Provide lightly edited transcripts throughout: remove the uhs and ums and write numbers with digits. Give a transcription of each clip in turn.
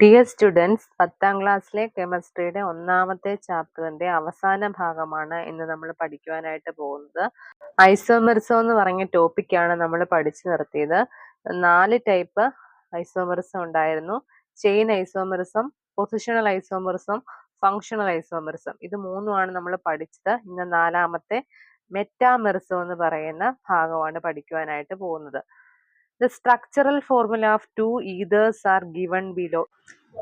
Dear students, 10ാം ക്ലാസ്സിലെ കെമിസ്ട്രിയുടെ ഒന്നാമത്തെ ചാപ്റ്ററിന്റെ അവസാന ഭാഗമാണ് ഇന്ന് നമ്മൾ പഠിക്കുവാനായിട്ട് പോകുന്നത്. ഐസോമെറിസം എന്ന് പറഞ്ഞ ടോപ്പിക്കാണ് നമ്മൾ പഠിച്ചു നിർത്തിയത്. 4 ടൈപ്പ് ഐസോമെറിസം ഉണ്ടായിരുന്നു. Chain isomerism, positional isomerism, functional isomerism. ഇത് മൂന്നുമാണ് നമ്മൾ പഠിച്ചത്. ഇന്ന് 4ാമത്തെ മെറ്റാമെറിസം എന്ന് പറയുന്ന ഭാഗമാണ് പഠിക്കുവാനായിട്ട് പോകുന്നത്. The structural formula of two ethers are given below.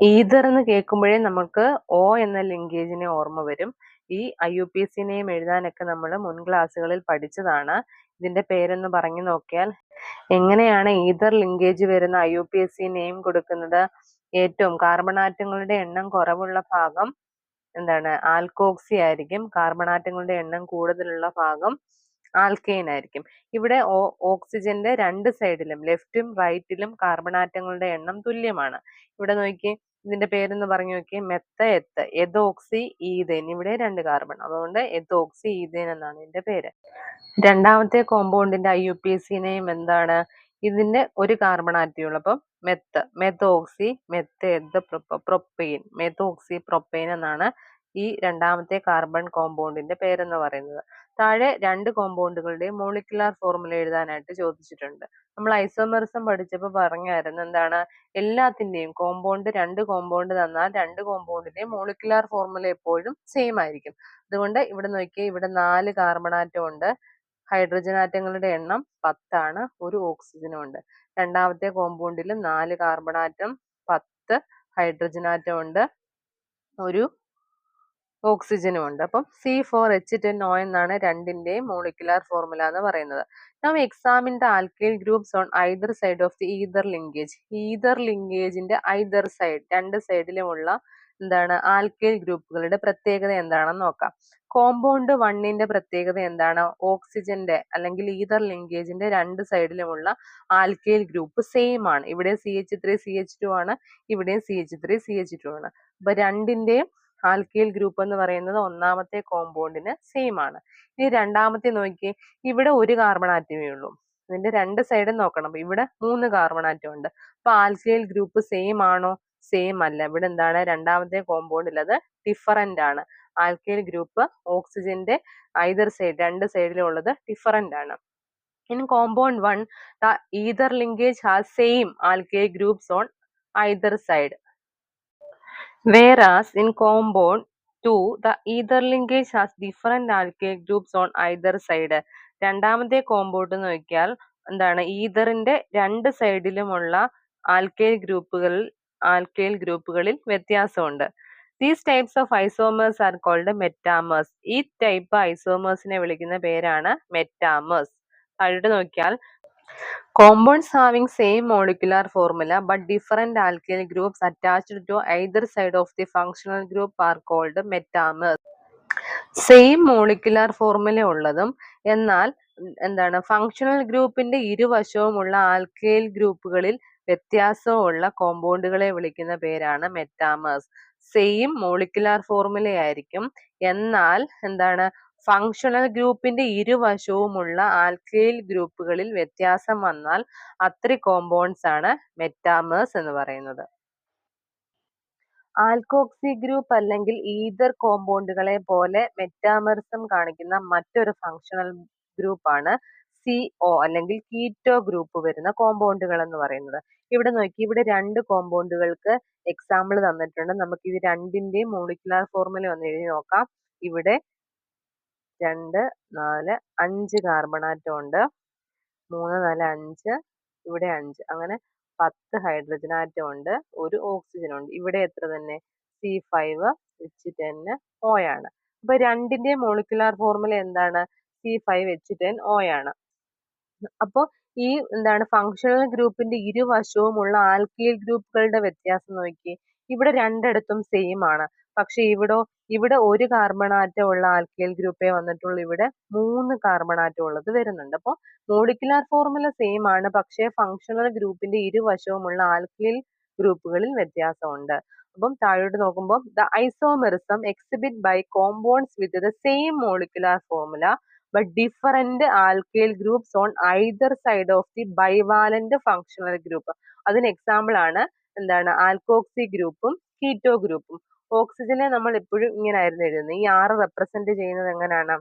Ether എന്ന് കേൾക്കുമ്പോഴേ നമുക്ക് ഓ എന്ന ലിങ്കേജിനെ ഓർമ്മ വരും. ഈ IUPAC നെയും എഴുതാനൊക്കെ നമ്മൾ മുൻ ക്ലാസ്സുകളിൽ പഠിച്ചതാണ്. ഇതിന്റെ പേരെന്ന് പറഞ്ഞു നോക്കിയാൽ എങ്ങനെയാണ് ഈതർ ലിങ്കേജ് വരുന്ന IUPAC നെയിം കൊടുക്കുന്നത്? ഏറ്റവും കാർബൺ ആറ്റങ്ങളുടെ എണ്ണം കുറവുള്ള ഭാഗം എന്താണ്? ആൽക്കോക്സി ആയിരിക്കും. കാർബൺ ആറ്റങ്ങളുടെ എണ്ണം കൂടുതലുള്ള ഭാഗം ആൽക്കെയിൻ ആയിരിക്കും. ഇവിടെ ഓക്സിജന്റെ രണ്ട് സൈഡിലും ലെഫ്റ്റും റൈറ്റിലും കാർബൺ ആറ്റങ്ങളുടെ എണ്ണം തുല്യമാണ്. ഇവിടെ നോക്കി, ഇതിന്റെ പേരെന്ന് പറഞ്ഞു നോക്കി, എതോക്സി ഈഥേൻ. ഇവിടെ 2 കാർബൺ, അതുകൊണ്ട് എതോക്സി ഈഥേൻ എന്നാണ് ഇതിന്റെ പേര്. രണ്ടാമത്തെ കോമ്പൗണ്ടിന്റെ IUPAC നെയിം എന്താണ്? ഇതിന്റെ ഒരു കാർബൺ ആറ്റമേ ഉള്ളൂ. അപ്പം മെത്തോക്സി പ്രൊപ്പെയിൻ, മെത്തോക്സി പ്രൊപ്പെയിൻ എന്നാണ് ഈ രണ്ടാമത്തെ കാർബൺ കോമ്പൗണ്ടിന്റെ പേരെന്ന് പറയുന്നത്. താഴെ 2 കോമ്പൗണ്ടുകളുടെയും മോളിക്കുലാർ ഫോർമുല എഴുതാനായിട്ട് ചോദിച്ചിട്ടുണ്ട്. നമ്മൾ ഐസോമെറിസം പഠിച്ചപ്പോൾ പറഞ്ഞായിരുന്നു എന്താണ്? എല്ലാത്തിന്റെയും കോമ്പൗണ്ട് 2 കോമ്പൗണ്ട് തന്നാൽ 2 കോമ്പൗണ്ടിന്റെയും മോളിക്കുലാർ ഫോർമുല എപ്പോഴും സെയിം ആയിരിക്കും. അതുകൊണ്ട് ഇവിടെ നോക്കിയേ, ഇവിടെ 4 കാർബൺ ആറ്റം ഉണ്ട്. ഹൈഡ്രജൻ ആറ്റങ്ങളുടെ എണ്ണം 10 ആണ്. ഒരു ഓക്സിജനും ഉണ്ട്. രണ്ടാമത്തെ കോമ്പൗണ്ടിൽ 4 കാർബൺ ആറ്റം, 10 ഹൈഡ്രജൻ ആറ്റം ഉണ്ട്, ഒരു ഓക്സിജനും ഉണ്ട്. അപ്പം C4H10O എന്നാണ് രണ്ടിന്റെയും മോളിക്കുലാർ ഫോർമുല എന്ന് പറയുന്നത്. Now examine the alkyl groups on either side of the ether linkage. Ether linkageന്റെ either side, രണ്ട് സൈഡിലുമുള്ള എന്താണ് ആൽക്കൈൽ ഗ്രൂപ്പുകളുടെ പ്രത്യേകത എന്താണെന്ന് നോക്കാം. കോമ്പൗണ്ട് 1ന്റെ പ്രത്യേകത എന്താണ്? ഓക്സിജന്റെ അല്ലെങ്കിൽ ഈതർ ലിങ്കേജിന്റെ രണ്ട് സൈഡിലുമുള്ള ആൽക്കൈൽ ഗ്രൂപ്പ് സെയിം ആണ്. ഇവിടെ CH3CH2 ആണ്, ഇവിടെയും CH3CH2 ആണ്. അപ്പൊ രണ്ടിന്റെയും ആൽക്കൈൽ ഗ്രൂപ്പ് എന്ന് പറയുന്നത് ഒന്നാമത്തെ കോമ്പൗണ്ടിന് സെയിം ആണ്. ഇനി രണ്ടാമത്തെ നോക്കി, ഇവിടെ ഒരു കാർബൺ ആറ്റമേ ഉള്ളൂ. ഇതിന്റെ രണ്ട് സൈഡും നോക്കണം. ഇവിടെ 3 കാർബൺ ആറ്റം ഉണ്ട്. അപ്പൊ ആൽക്കൈൽ ഗ്രൂപ്പ് സെയിം ആണോ? സെയിം അല്ല. ഇവിടെ എന്താണ്? രണ്ടാമത്തെ കോമ്പൗണ്ടിൽ അത് ഡിഫറന്റ് ആണ്. ആൽക്കൈൽ ഗ്രൂപ്പ് ഓക്സിജന്റെ ഐദർ സൈഡ്, രണ്ട് സൈഡിലുള്ളത് ഡിഫറന്റ് ആണ്. In compound 1, the ether linkage has same alkyl groups on either side. Whereas in compound 2, the ether linkage has different alkyl groups on either side. രണ്ടാമത്തെ compound നോക്കിയാൽ എന്താണ്? ഈതറിന്റെ രണ്ട് സൈഡിലുമുള്ള alkyl ഗ്രൂപ്പുകളിൽ വ്യത്യാസമുണ്ട്. These types of isomers are called metamers. ഈ type ഐസോമേഴ്സിനെ വിളിക്കുന്ന പേരാണ് മെറ്റാമേഴ്സ്. താഴോട്ട് നോക്കിയാൽ compounds having same molecular formula but different alkyl groups attached to either side of the functional group are called metamers. Same molecular formula ഉള്ളതും എന്നാൽ എന്താണ് functional ഗ്രൂപ്പിന്റെ ഇരുവശവുമുള്ള alkyl ഗ്രൂപ്പുകളിൽ വ്യത്യാസമുള്ള കോമ്പൗണ്ടുകളെ വിളിക്കുന്ന പേരാണ് മെറ്റാമേഴ്സ്. സെയിം മോളിക്കുലാർ ഫോർമുല ആയിരിക്കും, എന്നാൽ എന്താണ് ഫങ്ഷണൽ ഗ്രൂപ്പിന്റെ ഇരുവശവുമുള്ള ആൽക്കൈൽ ഗ്രൂപ്പുകളിൽ വ്യത്യാസം വന്നാൽ അത്രയും കോമ്പൗണ്ട്സ് ആണ് മെറ്റാമേഴ്സ് എന്ന് പറയുന്നത്. ആൽക്കോക്സി ഗ്രൂപ്പ് അല്ലെങ്കിൽ ഈതർ കോമ്പൗണ്ടുകളെ പോലെ മെറ്റാമെറിസം കാണിക്കുന്ന മറ്റൊരു ഫങ്ഷണൽ ഗ്രൂപ്പാണ് CO അല്ലെങ്കിൽ കീറ്റോ ഗ്രൂപ്പ് വരുന്ന കോമ്പൗണ്ടുകൾ എന്ന് പറയുന്നത്. ഇവിടെ നോക്കി, ഇവിടെ 2 കോമ്പൗണ്ടുകൾക്ക് എക്സാമ്പിൾ തന്നിട്ടുണ്ട്. നമുക്ക് ഇത് രണ്ടിന്റെയും മോളിക്കുലാർ ഫോർമുല ഒന്ന് എഴുതി നോക്കാം. ഇവിടെ 2, 4, 5 കാർബൺ ആറ്റം ഉണ്ട്. 3, 4, 5, ഇവിടെ 5, അങ്ങനെ 10 ഹൈഡ്രജൻ ആറ്റം ഉണ്ട്, ഒരു ഓക്സിജൻ ഉണ്ട്. ഇവിടെ എത്ര തന്നെ? C5H10O ആണ്. അപ്പൊ രണ്ടിന്റെ മോളിക്കുലാർ ഫോർമുല എന്താണ്? C5H10O ആണ്. അപ്പൊ ഈ എന്താണ് ഫങ്ഷണൽ ഗ്രൂപ്പിന്റെ ഇരുവശവുമുള്ള ആൽക്കൈൽ ഗ്രൂപ്പുകളുടെ വ്യത്യാസം നോക്കി. ഇവിടെ രണ്ടിടത്തും സെയിം ആണ്. പക്ഷെ ഇവിടെ ഒരു കാർബൺ ആറ്റം ഉള്ള ആൽക്കൈൽ ഗ്രൂപ്പേ വന്നിട്ടുള്ളൂ. ഇവിടെ 3 കാർബൺ ആറ്റം ഉള്ളത് വരുന്നുണ്ട്. അപ്പോൾ മോളിക്കുലാർ ഫോർമുല സെയിം ആണ്, പക്ഷേ ഫങ്ഷണൽ ഗ്രൂപ്പിന്റെ ഇരുവശവുമുള്ള ആൽക്കൈൽ ഗ്രൂപ്പുകളിൽ വ്യത്യാസമുണ്ട്. അപ്പം താഴോട്ട് നോക്കുമ്പോൾ the isomerism exhibit by compounds with the same molecular formula but different alkyl groups on either side of the bivalent functional group. അതിന് എക്സാമ്പിൾ ആണ് എന്താണ് ആൽക്കോക്സി ഗ്രൂപ്പും കീറ്റോ ഗ്രൂപ്പും. ഓക്സിജനെ നമ്മൾ എപ്പോഴും ഇങ്ങനെ ആയിരുന്നു എഴുതുന്നത്. ഈ 6 റെപ്രസെന്റ് ചെയ്യുന്നത് എങ്ങനെയാണ്?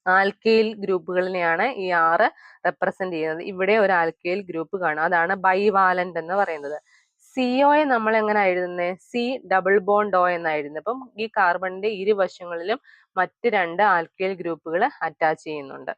ആൽക്കൈൽ ഗ്രൂപ്പുകളിനെയാണ് ഈ 6 റെപ്രസെന്റ് ചെയ്യുന്നത്. ഇവിടെ ഒരു ആൽക്കൈൽ ഗ്രൂപ്പ് കാണാം, അതാണ് ബൈവാലന്റ് എന്ന് പറയുന്നത്. സിഒയെ നമ്മൾ എങ്ങനെ എഴുതുന്നത്? സി ഡബിൾ ബോണ്ട് ഒ എന്നാണ് എഴുതുന്നത്. അപ്പം ഈ കാർബണിന്റെ ഇരുവശങ്ങളിലും മറ്റ് 2 ആൽക്കൈൽ ഗ്രൂപ്പുകൾ അറ്റാച്ച് ചെയ്യുന്നുണ്ട്.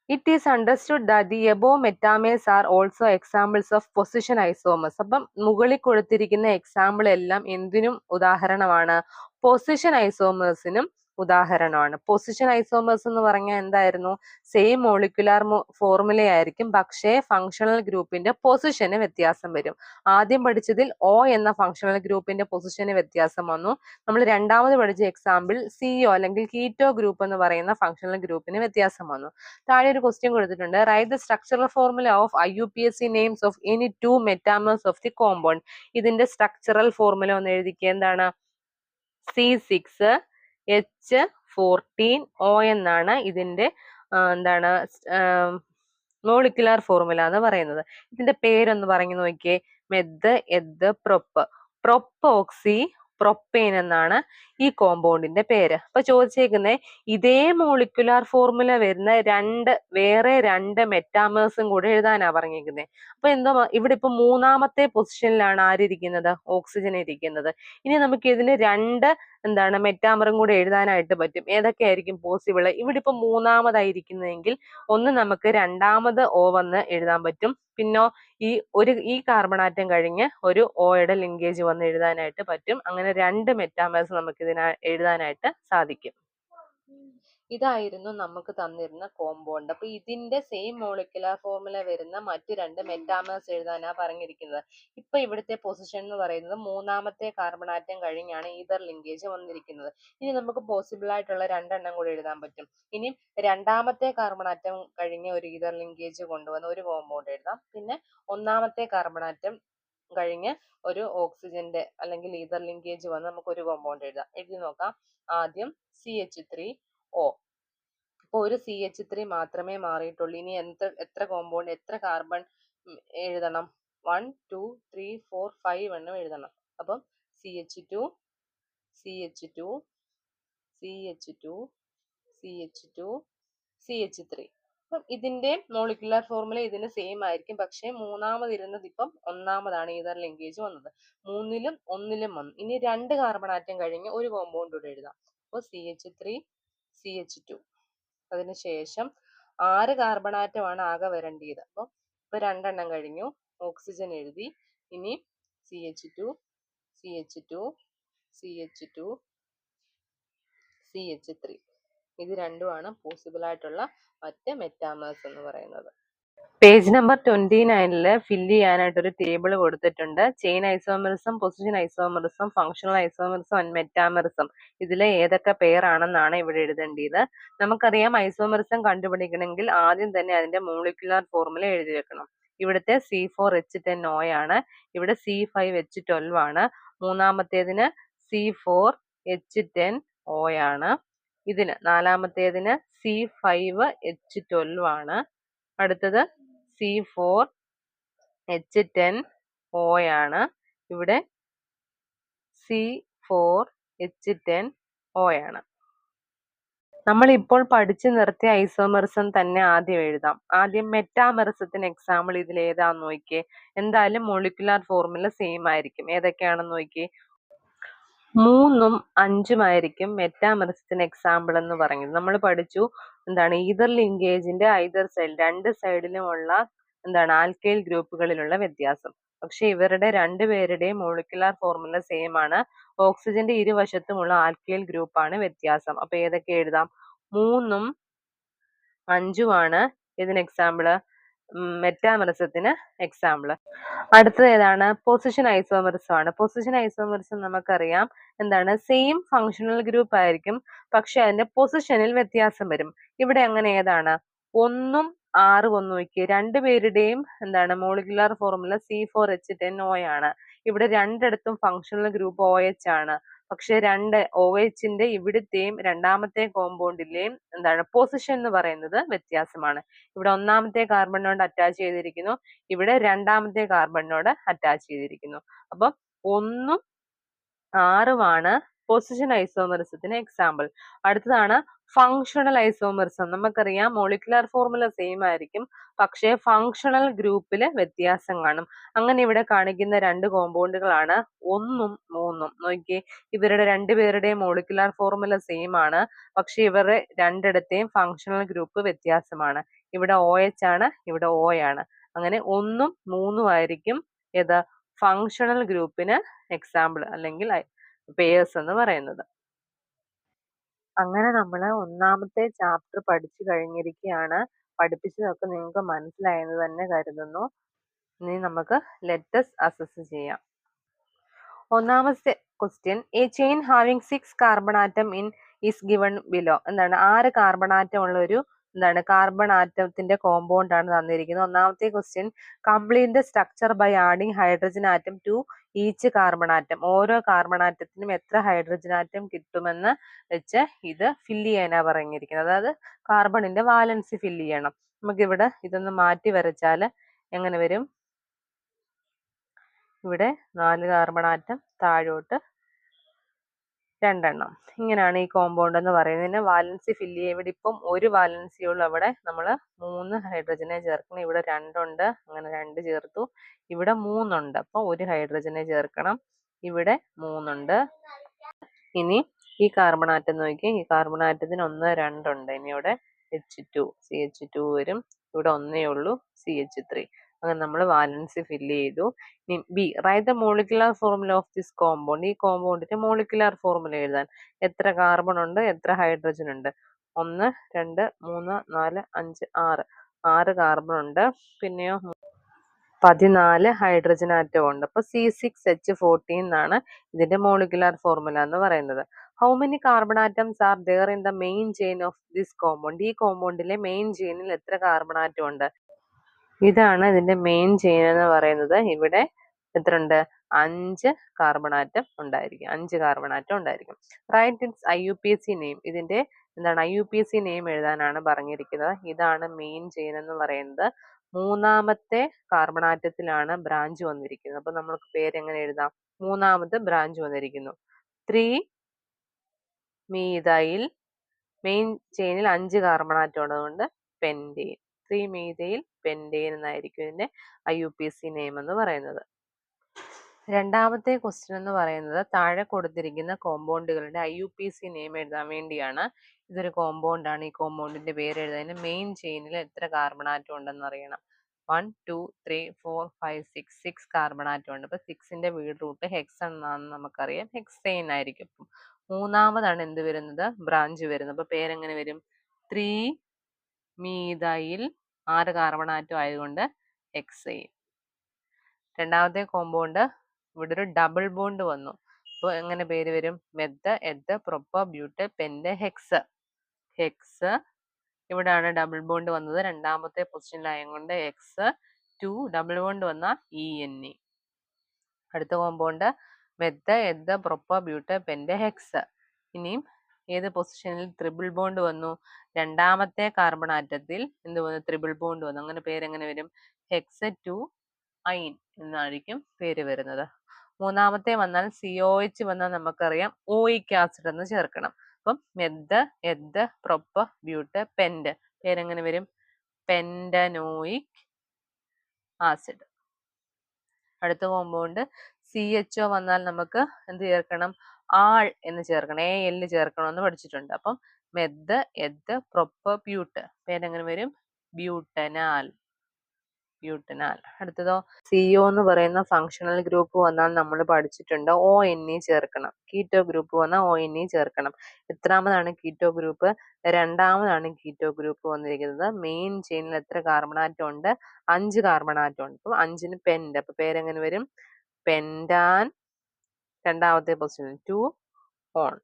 It is understood that the above metamers are also examples of position isomers. അപ്പം മുകളിൽ കൊടുത്തിരിക്കുന്ന എക്സാമ്പിൾ എല്ലാം എന്തിനും ഉദാഹരണമാണ്? പൊസിഷൻ ഐസോമേഴ്സിനും ഉദാഹരണമാണ്. പൊസിഷൻ ഐസോമേഴ്സ് എന്ന് പറഞ്ഞാൽ എന്തായിരുന്നു? സെയിം മോളിക്കുലാർ ഫോർമുല ആയിരിക്കും, പക്ഷേ ഫങ്ഷണൽ ഗ്രൂപ്പിന്റെ പൊസിഷന് വ്യത്യാസം വരും. ആദ്യം പഠിച്ചതിൽ O എന്ന ഫങ്ഷണൽ ഗ്രൂപ്പിന്റെ പൊസിഷന് വ്യത്യാസം വന്നു. നമ്മൾ രണ്ടാമത് പഠിച്ച എക്സാമ്പിൾ CO അല്ലെങ്കിൽ കീറ്റോ ഗ്രൂപ്പ് എന്ന് പറയുന്ന ഫങ്ഷണൽ ഗ്രൂപ്പിന് വ്യത്യാസം വന്നു. താഴെ ഒരു ക്വസ്റ്റ്യൻ കൊടുത്തിട്ടുണ്ട്. Write the structural formula of IUPAC names of any 2 metamers of the compound. ഇതിന്റെ സ്ട്രക്ചറൽ ഫോർമുല ഒന്ന് എഴുതിക്കുക. എന്താണ്? C6H14O എന്നാണ് ഇതിന്റെ എന്താണ് മോളിക്കുലാർ ഫോർമുല എന്ന് പറയുന്നത്. ഇതിന്റെ പേരൊന്ന് പറഞ്ഞു നോക്കിയേ. Meth eth prop. പ്രൊപ്പോക്സി പ്രൊപ്പേൻ എന്നാണ് ഈ കോമ്പൗണ്ടിന്റെ പേര്. അപ്പൊ ചോദിച്ചേക്കുന്നേ, ഇതേ മോളിക്കുലാർ ഫോർമുല വരുന്ന വേറെ രണ്ട് മെറ്റാമേഴ്സും കൂടെ എഴുതാനാ പറഞ്ഞേക്കുന്നത്. അപ്പൊ എന്തോ ഇവിടെ ഇപ്പൊ മൂന്നാമത്തെ പൊസിഷനിലാണ് ആരിയ്ക്കുന്നത്? ഓക്സിജൻ ഇരിക്കുന്നത്. ഇനി നമുക്ക് ഇതിന് എന്താണ് മെറ്റാമറും കൂടെ എഴുതാനായിട്ട് പറ്റും. ഏതൊക്കെയായിരിക്കും പോസിബിൾ? ഇവിടെ ഇപ്പൊ മൂന്നാമതായിരിക്കുന്നതെങ്കിൽ ഒന്ന് നമുക്ക് രണ്ടാമത് O വന്ന് എഴുതാൻ പറ്റും. പിന്നോ ഈ കാർബൺ ആറ്റം കഴിഞ്ഞ് ഒരു ഓയുടെ ലിങ്കേജ് വന്ന് എഴുതാനായിട്ട് പറ്റും. അങ്ങനെ 2 മെറ്റാമേഴ്സ് നമുക്ക് എഴുതാനായിട്ട് സാധിക്കും. ഇതായിരുന്നു നമുക്ക് തന്നിരുന്ന കോമ്പൗണ്ട്. അപ്പൊ ഇതിന്റെ സെയിം മോളിക്കുലാർ ഫോർമുല വരുന്ന മറ്റ് 2 മെറ്റാമേഴ്സ് എഴുതാനാ പറഞ്ഞിരിക്കുന്നത്. ഇപ്പൊ ഇവിടുത്തെ പൊസിഷൻ എന്ന് പറയുന്നത് മൂന്നാമത്തെ കാർബൺ ആറ്റം കഴിഞ്ഞാണ് ഈതർ ലിങ്കേജ് വന്നിരിക്കുന്നത്. ഇനി നമുക്ക് പോസിബിൾ ആയിട്ടുള്ള 2 എണ്ണം കൂടി എഴുതാൻ പറ്റും. ഇനി രണ്ടാമത്തെ കാർബൺ ആറ്റം കഴിഞ്ഞ് ഒരു ഈതർ ലിങ്കേജ് കൊണ്ടുവന്ന് ഒരു കോമ്പൗണ്ട് എഴുതാം. പിന്നെ ഒന്നാമത്തെ കാർബൺ ആറ്റം കഴിഞ്ഞ് ഒരു ഓക്സിജന്റെ അല്ലെങ്കിൽ ഈതർ ലിങ്കേജ് വന്ന് നമുക്ക് ഒരു കോമ്പൗണ്ട് എഴുതാം. എഴുതി നോക്കാം. ആദ്യം CH3O. അപ്പൊ ഒരു CH3 മാത്രമേ മാറിയിട്ടുള്ളൂ. ഇനി എത്ര കോമ്പൗണ്ട്, എത്ര കാർബൺ എഴുതണം? 1 2 3 4 5 എണ്ണം എഴുതണം. അപ്പം CH2 CH2 CH2 CH2 CH3. അപ്പം ഇതിന്റെ മോളിക്കുലാർ ഫോർമുല ഇതിന് സെയിം ആയിരിക്കും, പക്ഷെ മൂന്നാമതിരുന്നത് ഇപ്പം ഒന്നാമതാണ് ഈതർ ലിങ്കേജ് വന്നത്. 3-ലും 1-ലും വന്നു. ഇനി 2 കാർബൺ ആറ്റം കഴിഞ്ഞ് ഒരു കോമ്പൗണ്ട് കൂടെ എഴുതാം. അപ്പോൾ CH3 CH2. അതിനുശേഷം 6 കാർബൺ ആറ്റമാണ് ആകെ വരേണ്ടത്. അപ്പോൾ ഇപ്പൊ 2 എണ്ണം കഴിഞ്ഞു. ഓക്സിജൻ എഴുതി. ഇനി CH2 CH2 CH2 CH3. ഇത് രണ്ടുമാണ് പോസിബിൾ ആയിട്ടുള്ള മറ്റ് മെറ്റാമേഴ്സ് എന്ന് പറയുന്നത്. പേജ് നമ്പർ 29-ല് ഫില്ല് ചെയ്യാനായിട്ട് ഒരു ടേബിൾ കൊടുത്തിട്ടുണ്ട്. Chain isomerism, position isomerism, functional isomerism and metamerism. ഇതിലെ ഏതൊക്കെ പേരാണെന്നാണ് ഇവിടെ എഴുതേണ്ടത്. നമുക്കറിയാം, ഐസോമെറിസം കണ്ടുപിടിക്കണമെങ്കിൽ ആദ്യം തന്നെ അതിന്റെ മോളിക്കുലാർ ഫോർമുല എഴുതി വെക്കണം. ഇവിടുത്തെ C4H10O ആണ്. ഇവിടെ C5H12 ആണ്. മൂന്നാമത്തേതിന് C4H10O ആണ്. ഇതിന് നാലാമത്തേതിന് C5H12 ആണ്. അടുത്തത് C4H10O ആണ്. ഇവിടെ C4H10O ആണ്. നമ്മൾ ഇപ്പോൾ പഠിച്ചു നിർത്തിയ ഐസോമെറിസം തന്നെ ആദ്യം എഴുതാം. ആദ്യം മെറ്റാമെറിസത്തിന് എക്സാമ്പിൾ ഇതിൽ ഏതാന്ന് നോക്കിയേ. എന്തായാലും മോളിക്കുലാർ ഫോർമുല സെയിം ആയിരിക്കും. ഏതൊക്കെയാണെന്ന് നോക്കിയേ. 3ഉം 5ഉം ആയിരിക്കും മെറ്റാമെറിസത്തിന് എക്സാമ്പിൾ എന്ന് പറയുന്നത്. നമ്മൾ പഠിച്ചു എന്താണ് ഈതർ ലിങ്കേജിന്റെ ഐതർ സൈഡ്, 2 സൈഡിലുമുള്ള എന്താണ് ആൽക്കൈൽ ഗ്രൂപ്പുകളിലുള്ള വ്യത്യാസം. പക്ഷെ ഇവരുടെ 2 പേരുടെയും മോളിക്കുലാർ ഫോർമുല സെയിം ആണ്. ഓക്സിജന്റെ ഇരുവശത്തുമുള്ള ആൽക്കൈൽ ഗ്രൂപ്പാണ് വ്യത്യാസം. അപ്പൊ ഏതൊക്കെ എഴുതാം? 3ഉം 5ഉം ആണ് ഇതിന് എക്സാമ്പിള്, മെറ്റാമെറിസത്തിന് എക്സാമ്പിൾ. അടുത്തത് ഏതാണ്? പൊസിഷൻ ഐസോമെറിസം ആണ്. പൊസിഷൻ ഐസോമെറിസം നമുക്കറിയാം എന്താണ്, സെയിം ഫങ്ഷണൽ ഗ്രൂപ്പ് ആയിരിക്കും, പക്ഷെ അതിന്റെ പൊസിഷനിൽ വ്യത്യാസം വരും. ഇവിടെ അങ്ങനെ ഏതാണ്? 1ഉം 6ഉം ഒന്ന് നോക്കിയേ. 2 പേരുടെയും എന്താണ് മോളിക്കുലാർ ഫോർമുല C4H10O ആണ്. ഇവിടെ രണ്ടിടത്തും ഫങ്ഷണൽ ഗ്രൂപ്പ് OH ആണ്, പക്ഷെ രണ്ട് OHന്റെ ഇവിടുത്തെയും രണ്ടാമത്തെ കോമ്പൗണ്ടിലെയും എന്താണ് പൊസിഷൻ എന്ന് പറയുന്നത് വ്യത്യാസമാണ്. ഇവിടെ ഒന്നാമത്തെ കാർബണിനോട് അറ്റാച്ച് ചെയ്തിരിക്കുന്നു, ഇവിടെ രണ്ടാമത്തെ കാർബണിനോട് അറ്റാച്ച് ചെയ്തിരിക്കുന്നു. അപ്പം 1ഉം 6ഉമാണ് പൊസിഷൻ ഐസോമെറിസത്തിന് എക്സാമ്പിൾ. അടുത്തതാണ് ഫങ്ഷണൽ ഐസോമെറിസം. നമുക്കറിയാം മോളിക്കുലർ ഫോർമുല സെയിം ആയിരിക്കും, പക്ഷേ ഫങ്ഷണൽ ഗ്രൂപ്പിൽ വ്യത്യാസം കാണും. അങ്ങനെ ഇവിടെ കാണിക്കുന്ന രണ്ട് കോമ്പൗണ്ടുകളാണ് 1ഉം 3ഉം. നോക്കിയേ, ഇവരുടെ രണ്ടുപേരുടെയും മോളിക്കുലർ ഫോർമുല സെയിം ആണ്, പക്ഷെ ഇവരുടെ രണ്ടിടത്തെയും ഫങ്ഷണൽ ഗ്രൂപ്പ് വ്യത്യാസമാണ്. ഇവിടെ OH ആണ്, ഇവിടെ O ആണ്. അങ്ങനെ 1ഉം 3ഉം ആയിരിക്കും ഏത് ഫങ്ഷണൽ ഗ്രൂപ്പിന് എക്സാമ്പിൾ അല്ലെങ്കിൽ പേയേഴ്സ് എന്ന് പറയുന്നത്. അങ്ങനെ നമ്മൾ ഒന്നാമത്തെ ചാപ്റ്റർ പഠിച്ചു കഴിഞ്ഞിരിക്കുകയാണ്. പഠിപ്പിച്ചതൊക്കെ നിങ്ങൾക്ക് മനസ്സിലായെന്ന് തന്നെ കരുതുന്നു. ഇനി നമുക്ക് ലെറ്റസ് അസസ് ചെയ്യാം. ഒന്നാമത്തെ question, A chain having 6 carbon atom in is given below. എന്താണ് 6 കാർബൺ ആറ്റം ഉള്ള ഒരു കാർബൺ ആറ്റത്തിന്റെ കോമ്പൗണ്ട് ആണ് തന്നിരിക്കുന്നത്. ഒന്നാമത്തെ question, complete the structure by adding hydrogen atom to each carbon atom. ഓരോ കാർബൺ ആറ്റത്തിനും എത്ര ഹൈഡ്രജൻ ആറ്റം കിട്ടുമെന്ന് വെച്ച് ഇത് ഫില്ല് ചെയ്യാനാ പറഞ്ഞിരിക്കുന്നത്. അതായത് കാർബണിന്റെ വാലൻസി ഫില്ല് ചെയ്യണം. നമുക്കിവിടെ ഇതൊന്ന് മാറ്റി വരച്ചാൽ എങ്ങനെ വരും? ഇവിടെ 4 കാർബൺ ആറ്റം, താഴോട്ട് 2 എണ്ണം. ഇങ്ങനെയാണ് ഈ കോമ്പൗണ്ട് എന്ന് പറയുന്നത്. ഇതിനെ വാലൻസി ഫില്ല് ചെയ്യുക. ഇവിടെ ഇപ്പം ഒരു വാലൻസി ഉള്ളൂ, അവിടെ നമ്മൾ 3 ഹൈഡ്രജനെ ചേർക്കണം. ഇവിടെ 2 ഉണ്ട്, അങ്ങനെ 2 ചേർത്തു. ഇവിടെ 3 ഉണ്ട്, അപ്പൊ ഒരു ഹൈഡ്രജനെ ചേർക്കണം. ഇവിടെ 3 ഉണ്ട്. ഇനി ഈ കാർബൺ ആറ്റം നോക്കി, ഈ കാർബൺ ആറ്റത്തിന് 1 2 ഉണ്ട്. ഇനി ഇവിടെ H2 CH2 വരും. ഇവിടെ ഒന്നേ ഉള്ളൂ CH3. അങ്ങനെ നമ്മൾ വാലൻസി ഫില്ല് ചെയ്തു. ഇനി B, write the molecular formula of this compound. ഈ കോമ്പൗണ്ടിന്റെ മോളിക്കുലർ ഫോർമുല എഴുതാൻ. എത്ര കാർബൺ ഉണ്ട്, എത്ര ഹൈഡ്രജൻ ഉണ്ട്? 1 2 3 4 5 6. 6 കാർബൺ ഉണ്ട്, പിന്നെയോ 14 ഹൈഡ്രജൻ ആറ്റം ഉണ്ട്. അപ്പൊ C6H14 എന്നാണ് ഇതിന്റെ മോളിക്കുലർ ഫോർമുല എന്ന് പറയുന്നത്. How many carbon atoms are there in the main chain of this compound. ഈ കോമ്പൗണ്ടിലെ മെയിൻ ചെയിനിൽ എത്ര കാർബൺ ആറ്റം ഉണ്ട്? ഇതാണ് ഇതിന്റെ മെയിൻ ചെയിൻ എന്ന് പറയുന്നത്. ഇവിടെ എത്ര ഉണ്ട്? 5 കാർബൺ ആറ്റം ഉണ്ടായിരിക്കും. 5 കാർബൺ ആറ്റം ഉണ്ടായിരിക്കും. Right it's IUPAC name. ഇതിന്റെ IUPAC നെയിം എഴുതാനാണ് പറഞ്ഞിരിക്കുന്നത്. ഇതാണ് മെയിൻ ചെയിൻ എന്ന് പറയുന്നത്. മൂന്നാമത്തെ കാർബൺ ആറ്റത്തിലാണ് ബ്രാഞ്ച് വന്നിരിക്കുന്നത്. അപ്പൊ നമുക്ക് പേര് എങ്ങനെ എഴുതാം? മൂന്നാമത്തെ ബ്രാഞ്ച് വന്നിരിക്കുന്നു. 3 മീഥൈൽ. മെയിൻ ചെയിനിൽ 5 കാർബൺ ആറ്റം ഉള്ളതുകൊണ്ട് പെൻറ്റെയ്ൻ. 3 മീഥൈൽ പെൻറ്റെയ്ൻ എന്നായിരിക്കും ഇതിന്റെ IUPAC നെയിം എന്ന് പറയുന്നത്. രണ്ടാമത്തെ ക്വസ്റ്റ്യൻ എന്ന് പറയുന്നത് താഴെ കൊടുത്തിരിക്കുന്ന കോമ്പൗണ്ടുകളുടെ IUPAC നെയിം എഴുതാൻ വേണ്ടിയാണ്. ഇതൊരു കോമ്പൗണ്ട് ആണ്. ഈ കോമ്പൗണ്ടിന്റെ പേര് എഴുതാൻ മെയിൻ ചെയിനിൽ എത്ര കാർബൺ ആറ്റം ഉണ്ടെന്ന് അറിയണം. 1 2 3 4 5 6. 6 കാർബൺ ആറ്റം ഉണ്ട്. അപ്പൊ 6ന്റെ വീട് റൂട്ട് ഹെക്സൺ ആണെന്ന് നമുക്കറിയാം. ഹെക്സെയിൻ ആയിരിക്കും. മൂന്നാമതാണ് എന്ത് വരുന്നത്? ബ്രാഞ്ച് വരുന്നത്. അപ്പൊ പേരെങ്ങനെ വരും? 3 മീഥൈൽ. 6 കാർബൺ ആറ്റം ആയതുകൊണ്ട് ഹെക്സെയിൻ. രണ്ടാമത്തെ കോമ്പൗണ്ട്, ഇവിടെ ഒരു ഡബിൾ ബോണ്ട് വന്നു. അപ്പോൾ എങ്ങനെ പേര് വരും? Meth eth prop but pent hex. Hex. ഇവിടാണ് ഡബിൾ ബോണ്ട് വന്നത്. രണ്ടാമത്തെ പൊസിഷനിലായതുകൊണ്ട് എക്സ്. 2 ഡബിൾ ബോണ്ട് വന്ന ENE. അടുത്ത compound meth eth prop but pent HECS. ഇനിയും ഏത് പൊസിഷനിൽ ട്രിപ്പിൾ ബോണ്ട് വന്നു? രണ്ടാമത്തെ കാർബൺ ആറ്റത്തിൽ എന്ത് വന്നു? ട്രിപ്പിൾ ബോണ്ട് വന്നു. അങ്ങനെ പേരെങ്ങനെ വരും? ഹെക്സ് 2 അയിൻ എന്നായിരിക്കും പേര് വരുന്നത്. മൂന്നാമത്തെ വന്നാൽ COH വന്നാൽ നമുക്കറിയാം ഓയിക് ആസിഡ് എന്ന് ചേർക്കണം. അപ്പം meth eth prop but pent. പേരെങ്ങനെ വരും? Pentanoic acid. അടുത്ത കോമ്പൗണ്ട് CHO വന്നാൽ നമുക്ക് എന്ത് ചേർക്കണം? ആൾ എന്ന് ചേർക്കണം. AL ചേർക്കണം എന്ന് പഠിച്ചിട്ടുണ്ട്. അപ്പം മെത്ത് എത്ത് പ്രൊപ്പ ബ്യൂട്ട്. പേരെങ്ങനെ വരും? ബ്യൂട്ടനാൽ. ബ്യൂട്ടനാൽ. അടുത്തതോ CO എന്ന് പറയുന്ന ഫങ്ഷണൽ ഗ്രൂപ്പ് വന്നാൽ നമ്മൾ പഠിച്ചിട്ടുണ്ട് ONE ചേർക്കണം. കീറ്റോ ഗ്രൂപ്പ് വന്നാൽ ONE ചേർക്കണം. എത്രാമതാണ് കീറ്റോ ഗ്രൂപ്പ്? രണ്ടാമതാണ് കീറ്റോ ഗ്രൂപ്പ് വന്നിരിക്കുന്നത്. മെയിൻ ചെയിനിൽ എത്ര കാർബൺ ആറ്റം ഉണ്ട്? 5 കാർബൺ ആറ്റം ഉണ്ട്. അപ്പൊ 5ന് പെന്റ്. അപ്പൊ പേരെങ്ങനെ വരും? പെന്റാൻ. രണ്ടാമത്തെ പൊസിഷൻ 2 ഓൺ.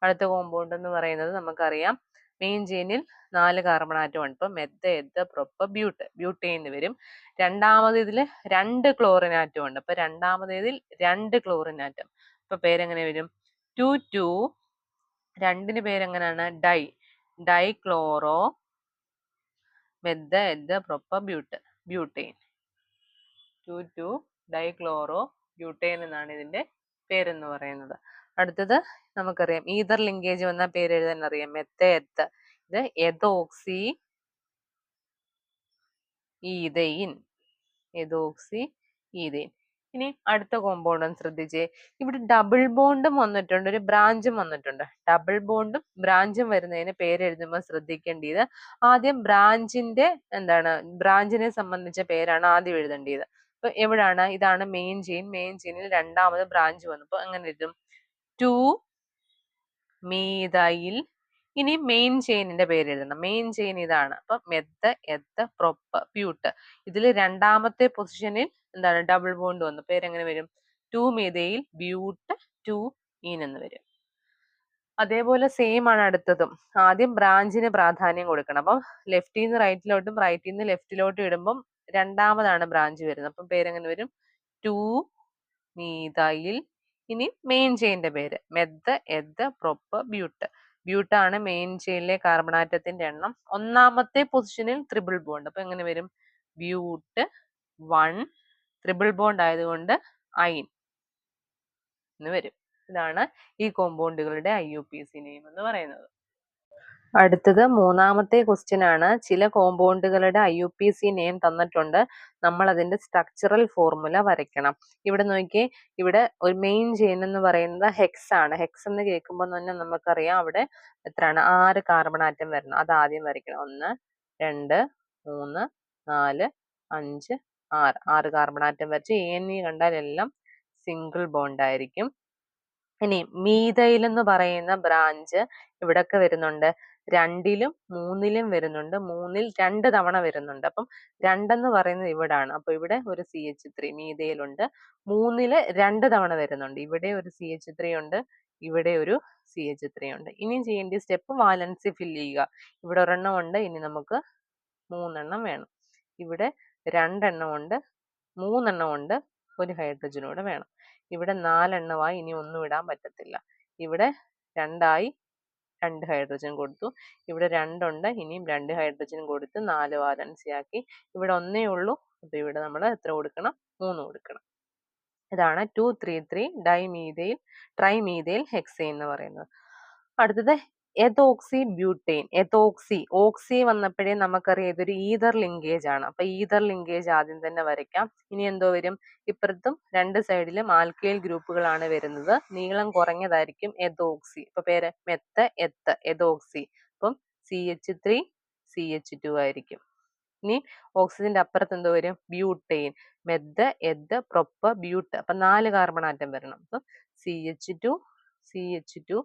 അടുത്ത കോമ്പൗണ്ട് എന്ന് പറയുന്നത് നമുക്കറിയാം മെയിൻ ചെയിനിൽ 4 കാർബൺ ആറ്റം ഉണ്ട്. ഇപ്പൊ മെത്ത എത്ത പ്രൊപ്പ ബ്യൂട്ട് ബ്യൂട്ടേൻ എന്ന് വരും. രണ്ടാമത് ഇതിൽ 2 ക്ലോറിൻ ആറ്റം ഉണ്ട്. അപ്പൊ രണ്ടാമതേതിൽ 2 ക്ലോറിൻ ആറ്റം. അപ്പൊ പേരെങ്ങനെ വരും? 2 2 രണ്ടിന് പേരെങ്ങനെയാണ്? ഡൈക്ലോറോ മെത്ത എത്ത പ്രൊപ്പ ബ്യൂട്ടേൻ. 2 ഡൈക്ലോറോ ബ്യൂട്ടേൻ എന്നാണ് ഇതിന്റെ പേരെന്ന് പറയുന്നത്. അടുത്തത് നമുക്കറിയാം ഈതർ ലിങ്കേജ് വന്ന പേര് എഴുതാൻ അറിയാം. മെത്തേത്ത്. ഇത് എതോക്സി ഈതെയിൻ. ഇനി അടുത്ത കോമ്പൗണ്ട് ഒന്ന് ശ്രദ്ധിച്ചേ. ഇവിടെ ഡബിൾ ബോണ്ടും വന്നിട്ടുണ്ട്, ഒരു ബ്രാഞ്ചും വന്നിട്ടുണ്ട്. ഡബിൾ ബോണ്ടും ബ്രാഞ്ചും വരുന്നതിന് പേര് എഴുതുമ്പോൾ ശ്രദ്ധിക്കേണ്ടത് ആദ്യം ബ്രാഞ്ചിനെ സംബന്ധിച്ച പേരാണ് ആദ്യം എഴുതേണ്ടത്. അപ്പൊ എവിടാണ്? ഇതാണ് മെയിൻ ചെയിനിൽ രണ്ടാമത് ബ്രാഞ്ച് വന്നപ്പോ അങ്ങനെ എഴുതും 2 മീഥൈൽ. ഇനി മെയിൻ ചെയിനിന്റെ പേര് എഴുതണം. മെയിൻ ചെയിൻ ഇതാണ്. അപ്പൊ മെത്ത എത്ത പ്രൊപ്പ ബ്യൂട്ട്. ഇതിൽ രണ്ടാമത്തെ പൊസിഷനിൽ ഡബിൾ ബോണ്ട് വന്നു. പേരെങ്ങനെ വരും? 2 മീഥൈൽ ബ്യൂട്ട് 2 ഈൻ എന്ന് വരും. അതേപോലെ സെയിം ആണ് അടുത്തതും. ആദ്യം ബ്രാഞ്ചിന് പ്രാധാന്യം കൊടുക്കണം. അപ്പം ലെഫ്റ്റിൽ നിന്ന് റൈറ്റിലോട്ടും റൈറ്റിൽ നിന്ന് ലെഫ്റ്റിലോട്ടും ഇടുമ്പം രണ്ടാമതാണ് ബ്രാഞ്ച് വരുന്നത്. അപ്പം പേരെങ്ങനെ വരും? 2 മീഥൈൽ. ഇനി മെയിൻ ചെയിന്റെ പേര് മെത്ത എത്ത പ്രൊപ്പ ബ്യൂട്ടാണ് മെയിൻ ചെയിനിലെ കാർബൺ ആറ്റത്തിന്റെ എണ്ണം. ഒന്നാമത്തെ പൊസിഷനിൽ ട്രിപ്പിൾ ബോണ്ട്. അപ്പൊ എങ്ങനെ വരും? ബ്യൂട്ട് 1 ട്രിപ്പിൾ ബോണ്ട് ആയതുകൊണ്ട് അയിൻ എന്ന് വരും. ഇതാണ് ഈ കോമ്പൗണ്ടുകളുടെ IUPAC നെയിം എന്ന് പറയുന്നത്. അടുത്തത് മൂന്നാമത്തെ ക്വസ്റ്റ്യൻ ആണ്. ചില കോമ്പൗണ്ടുകളുടെ IUPAC നെയിം തന്നിട്ടുണ്ട്. നമ്മൾ അതിന്റെ സ്ട്രക്ചറൽ ഫോർമുല വരയ്ക്കണം. ഇവിടെ നോക്കിയേ, ഇവിടെ ഒരു മെയിൻ ചെയിൻ എന്ന് പറയുന്നത് ഹെക്സ് ആണ്. ഹെക്സ് എന്ന് കേൾക്കുമ്പോൾ തന്നെ നമുക്കറിയാം അവിടെ എത്രയാണ്? 6 കാർബൺ ആറ്റം വരണം. അത് ആദ്യം വരയ്ക്കണം. 1 2 3 4 5 6 കാർബൺ ആറ്റം വരച്ച് ANE കണ്ടാൽ എല്ലാം സിംഗിൾ ബോണ്ട് ആയിരിക്കും. ഇനി മീഥൈൽ എന്ന് പറയുന്ന ബ്രാഞ്ച് ഇവിടൊക്കെ വരുന്നുണ്ട്. 2ലും 3ലും വരുന്നുണ്ട്. 3ൽ 2 തവണ വരുന്നുണ്ട്. അപ്പം 2 എന്ന് പറയുന്നത് ഇവിടാണ്. അപ്പൊ ഇവിടെ ഒരു CH3 മീഥൈൽ ഉണ്ട്. 3ല് 2 തവണ വരുന്നുണ്ട്. ഇവിടെ ഒരു CH3 ഉണ്ട്. ഇവിടെ ഒരു CH3 ഉണ്ട്. ഇനി ചെയ്യേണ്ട സ്റ്റെപ്പ് വാലൻസി ഫില്ല് ചെയ്യുക. ഇവിടെ ഒരെണ്ണം ഉണ്ട്. ഇനി നമുക്ക് 3 എണ്ണം വേണം. ഇവിടെ 2 എണ്ണം ഉണ്ട്. 3 എണ്ണം ഉണ്ട്. ഒരു ഹൈഡ്രജൻ കൂടെ വേണം. ഇവിടെ 4 എണ്ണമായി. ഇനി ഒന്നും ഇടാൻ പറ്റത്തില്ല. ഇവിടെ 2 ആയി. 2 ഹൈഡ്രജൻ കൊടുത്തു. ഇവിടെ 2 ഉണ്ട്. ഇനിയും 2 ഹൈഡ്രജൻ കൊടുത്ത് 4 വാലൻസി ആക്കി. ഇവിടെ ഒന്നേ ഉള്ളൂ. അപ്പൊ ഇവിടെ നമ്മൾ എത്ര കൊടുക്കണം? 3 കൊടുക്കണം. ഇതാണ് 2,3,3 ട്രൈമീഥൈൽ ഹെക്സേൻ എന്ന് പറയുന്നത്. അടുത്തത് എതോക്സി ബ്യൂട്ടേൻ. ഓക്സി വന്നപ്പോഴേ നമുക്കറിയാം ഇതൊരു ഈതർ ലിങ്കേജ് ആണ്. അപ്പൊ ഈതർ ലിങ്കേജ് ആദ്യം തന്നെ വരയ്ക്കാം. ഇനി എന്തോ വരും? ഇപ്പുറത്തും രണ്ട് സൈഡിലും ആൽക്കൈൽ ഗ്രൂപ്പുകളാണ് വരുന്നത്. നീളം കുറഞ്ഞതായിരിക്കും എതോക്സി. അപ്പൊ പേര് മെത്ത എത്ത എതോക്സി. അപ്പം CH3 CH2 ആയിരിക്കും. ഇനി ഓക്സിജന്റെ അപ്പുറത്ത് എന്തോ വരും? ബ്യൂട്ടേൻ. മെത്ത എത്ത പ്രൊപ്പ ബ്യൂട്ട്. അപ്പൊ 4 കാർബൺ ആറ്റം വരണം. അപ്പൊ CH2 CH2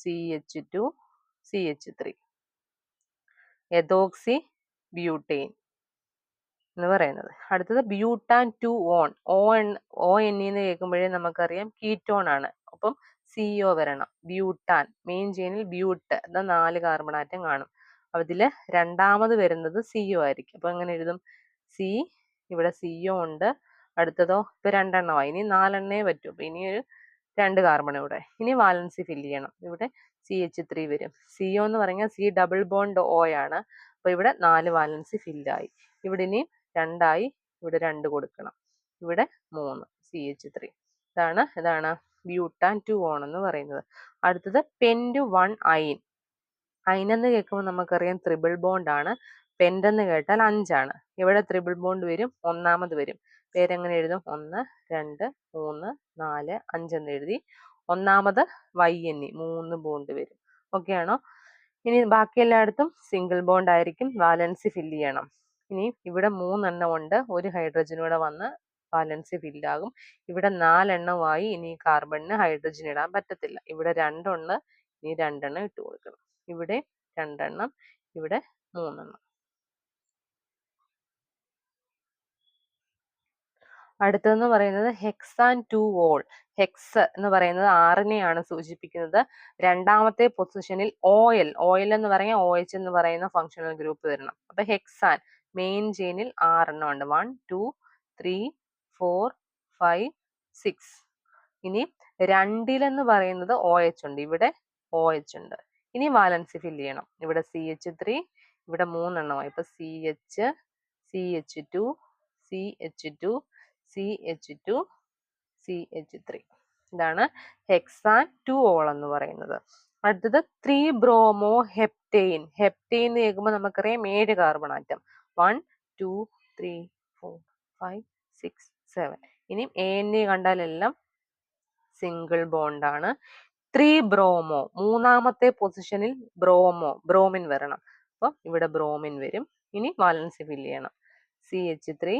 CH2 CH3 എതോക്സി butane എന്ന് പറയുന്നത്. അടുത്തത് ബ്യൂട്ടാൻ 2 ഓൺ. ON എന്ന് കേൾക്കുമ്പോഴേ നമുക്കറിയാം കീറ്റോൺ ആണ്. അപ്പം CO വരണം. ബ്യൂട്ടാൻ മെയിൻ ചെയിനിൽ ബ്യൂട്ട് 4 കാർബൺ ആറ്റം കാണും. അതില് രണ്ടാമത് വരുന്നത് CO ആയിരിക്കും. അപ്പൊ എങ്ങനെ എഴുതും? ഇവിടെ CO ഉണ്ട്. അടുത്തതോ ഇപ്പൊ 2 എണ്ണമായി. ഇനി 4 എണ്ണേ പറ്റൂ. അപ്പൊ ഇനി ഒരു 2 കാർബൺ ഇവിടെ. ഇനി വാലൻസി ഫില്ല് ചെയ്യണം. ഇവിടെ CH3 വരും. CO എന്ന് പറഞ്ഞാൽ C ഡബിൾ ബോണ്ട് O ആണ്. അപ്പൊ ഇവിടെ 4 വാലൻസി ഫില്ലായി. ഇവിടെ ഇനി 2 ആയി. ഇവിടെ 2 കൊടുക്കണം. ഇവിടെ 3 CH3. ഇതാണ് ബ്യൂട്ടാൻ 2 ഓൺ എന്ന് പറയുന്നത്. അടുത്തത് പെന്റ് 1 അയിൻ. അയിൻ എന്ന് കേൾക്കുമ്പോൾ നമുക്കറിയാം ട്രിപ്പിൾ ബോണ്ട് ആണ്. പെന്റ് എന്ന് കേട്ടാൽ 5 ആണ്. ഇവിടെ ട്രിപ്പിൾ ബോണ്ട് വരും. ഒന്നാമത് വരും. പേരെങ്ങനെ എഴുതും? 1 2 3 4 5 എന്ന് എഴുതി. ഒന്നാമത് YNE 3 ബോണ്ട് വരും. ഓക്കെ ആണോ? ഇനി ബാക്കി എല്ലായിടത്തും സിംഗിൾ ബോണ്ട് ആയിരിക്കും. വാലൻസി ഫില്ല് ചെയ്യണം. ഇനി ഇവിടെ 3 എണ്ണം ഉണ്ട്. ഒരു ഹൈഡ്രജൻ കൂടെ വന്ന് വാലൻസി ഫില്ലാകും. ഇവിടെ 4 എണ്ണമായി. ഇനി കാർബണിന് ഹൈഡ്രജൻ ഇടാൻ പറ്റത്തില്ല. ഇവിടെ 2 ഉണ്ട്. ഇനി 2 എണ്ണം ഇട്ട് കൊടുക്കണം. ഇവിടെ 2 എണ്ണം. ഇവിടെ 3 എണ്ണം. അടുത്തതെന്ന് പറയുന്നത് ഹെക്സാൻ 2 ഓൾ. ഹെക്സ് എന്ന് പറയുന്നത് 6നെയാണ് സൂചിപ്പിക്കുന്നത്. രണ്ടാമത്തെ പൊസിഷനിൽ ഓയിൽ, ഓയിൽ എന്ന് പറഞ്ഞാൽ OH എന്ന് പറയുന്ന ഫങ്ഷണൽ ഗ്രൂപ്പ് വരണം. അപ്പൊ ഹെക്സാൻ മെയിൻ ചെയിനിൽ 6 ഉണ്ട്. 1 2 3 4 5 6. ഇനി രണ്ടിലെന്ന് പറയുന്നത് OH ഉണ്ട്, ഇവിടെ OH ഉണ്ട്. ഇനി വാലൻസി ഫില്ല് ചെയ്യണം. ഇവിടെ CH3, ഇവിടെ 3 എണ്ണമായി. ഇപ്പൊ CH, CH2, CH2, CH2, CH3. ഇതാണ് ഹെക്സാൻ 2 ഓൾ എന്ന് പറയുന്നത്. അടുത്തത് 3 ബ്രോമോ ഹെപ്റ്റെയിൻ. ഹെപ്റ്റെയിൻ എന്ന് കേൾക്കുമ്പോൾ നമുക്കറിയാം 7 കാർബൺ ആറ്റം. 1 2 3 4 5 6 7. ഇനി ANA കണ്ടാലെല്ലാം സിംഗിൾ ബോണ്ട് ആണ്. 3 ബ്രോമോ, മൂന്നാമത്തെ പൊസിഷനിൽ ബ്രോമിൻ വരണം. അപ്പൊ ഇവിടെ ബ്രോമിൻ വരും. ഇനി വാലൻസി ഫില്ല് ചെയ്യണം. CH3,